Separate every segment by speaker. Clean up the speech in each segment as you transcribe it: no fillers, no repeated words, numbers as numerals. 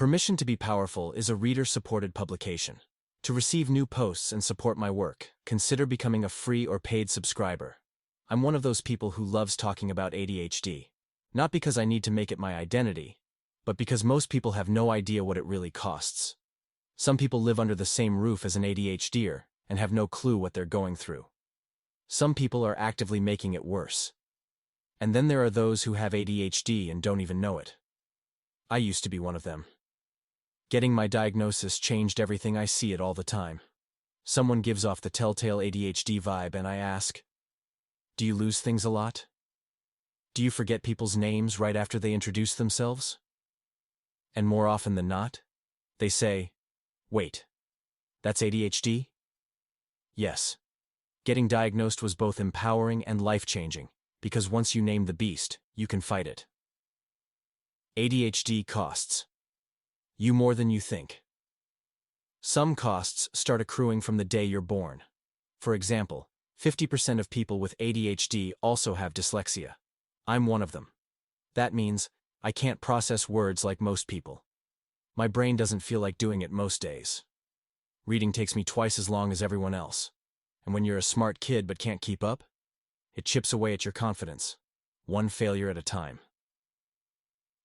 Speaker 1: Permission to be Powerful is a reader-supported publication. To receive new posts and support my work, consider becoming a free or paid subscriber. I'm one of those people who loves talking about ADHD. Not because I need to make it my identity, but because most people have no idea what it really costs. Some people live under the same roof as an ADHDer and have no clue what they're going through. Some people are actively making it worse. And then there are those who have ADHD and don't even know it. I used to be one of them. Getting my diagnosis changed everything. I see it all the time. Someone gives off the telltale ADHD vibe and I ask, do you lose things a lot? Do you forget people's names right after they introduce themselves? And more often than not, they say, wait, that's ADHD? Yes. Getting diagnosed was both empowering and life-changing, because once you name the beast, you can fight it. ADHD costs you more than you think. Some costs start accruing from the day you're born. For example, 50% of people with ADHD also have dyslexia. I'm one of them. That means I can't process words like most people. My brain doesn't feel like doing it most days. Reading takes me twice as long as everyone else. And when you're a smart kid but can't keep up, it chips away at your confidence, one failure at a time.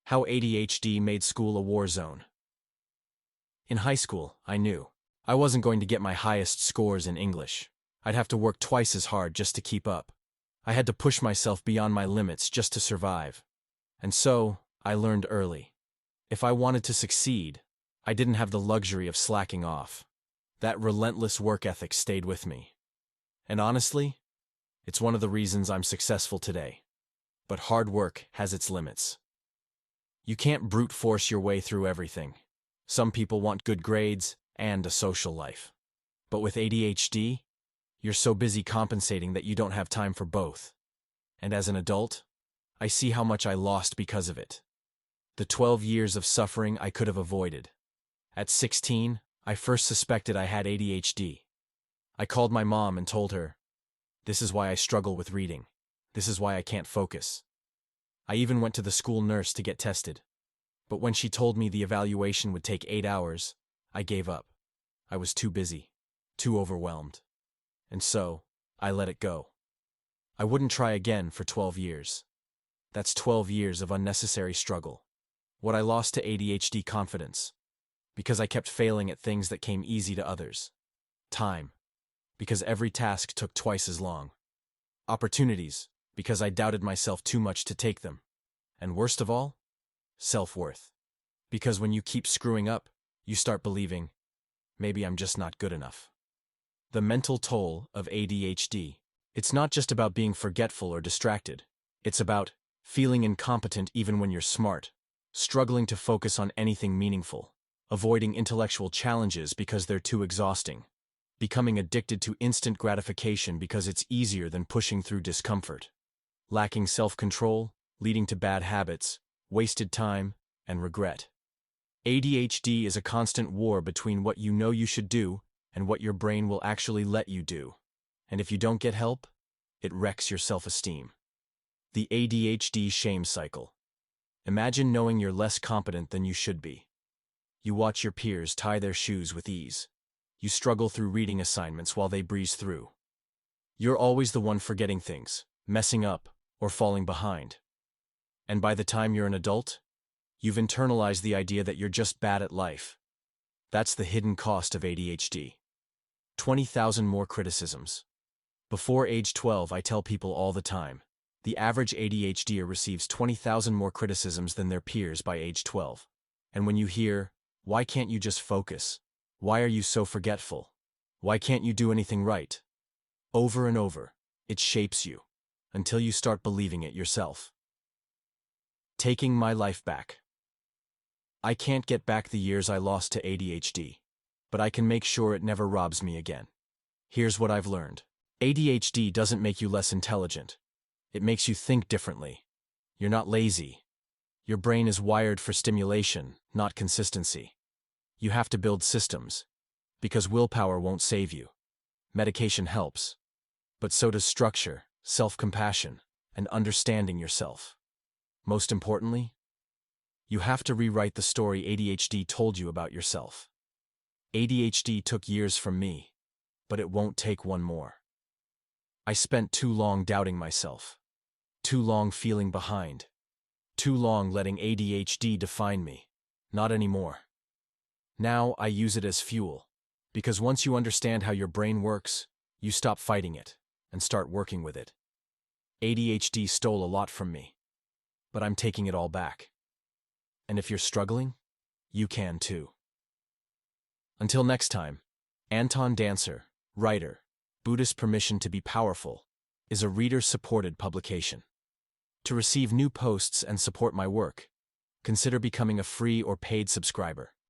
Speaker 1: How ADHD made school a war zone. In high school, I knew I wasn't going to get my highest scores in English. I'd have to work twice as hard just to keep up. I had to push myself beyond my limits just to survive. And so, I learned early. If I wanted to succeed, I didn't have the luxury of slacking off. That relentless work ethic stayed with me. And honestly, it's one of the reasons I'm successful today. But hard work has its limits. You can't brute force your way through everything. Some people want good grades and a social life. But with ADHD, you're so busy compensating that you don't have time for both. And as an adult, I see how much I lost because of it. The 12 years of suffering I could have avoided. At 16, I first suspected I had ADHD. I called my mom and told her, this is why I struggle with reading. This is why I can't focus. I even went to the school nurse to get tested. But when she told me the evaluation would take 8 hours, I gave up. I was too busy, too overwhelmed. And so, I let it go. I wouldn't try again for 12 years. That's 12 years of unnecessary struggle. What I lost to ADHD confidence. Because I kept failing at things that came easy to others. Time. Because every task took twice as long. Opportunities. Because I doubted myself too much to take them. And worst of all, self-worth. Because when you keep screwing up, you start believing, maybe I'm just not good enough. The mental toll of ADHD. It's not just about being forgetful or distracted. It's about feeling incompetent even when you're smart, struggling to focus on anything meaningful, avoiding intellectual challenges because they're too exhausting, becoming addicted to instant gratification because it's easier than pushing through discomfort, lacking self-control, leading to bad habits, wasted time, and regret. ADHD is a constant war between what you know you should do and what your brain will actually let you do. And if you don't get help, it wrecks your self-esteem. The ADHD shame cycle. Imagine knowing you're less competent than you should be. You watch your peers tie their shoes with ease. You struggle through reading assignments while they breeze through. You're always the one forgetting things, messing up, or falling behind. And by the time you're an adult, you've internalized the idea that you're just bad at life. That's the hidden cost of ADHD. 20,000 more criticisms. Before age 12, I tell people all the time, the average ADHDer receives 20,000 more criticisms than their peers by age 12. And when you hear, why can't you just focus? Why are you so forgetful? Why can't you do anything right? Over and over, it shapes you, until you start believing it yourself. Taking my life back. I can't get back the years I lost to ADHD, but I can make sure it never robs me again. Here's what I've learned. ADHD doesn't make you less intelligent. It makes you think differently. You're not lazy. Your brain is wired for stimulation, not consistency. You have to build systems, because willpower won't save you. Medication helps, but so does structure, self-compassion, and understanding yourself. Most importantly, You have to rewrite the story ADHD told you about yourself. ADHD took years from me, but it won't take one more. I spent too long doubting myself, too long feeling behind, too long letting ADHD define me. Not anymore. Now I use it as fuel, because once you understand how your brain works, you stop fighting it and start working with it. ADHD stole a lot from me, but I'm taking it all back. And if you're struggling, you can too. Until next time, Anton Dancer, writer, Buddhist Permission to be Powerful, is a reader-supported publication. To receive new posts and support my work, consider becoming a free or paid subscriber.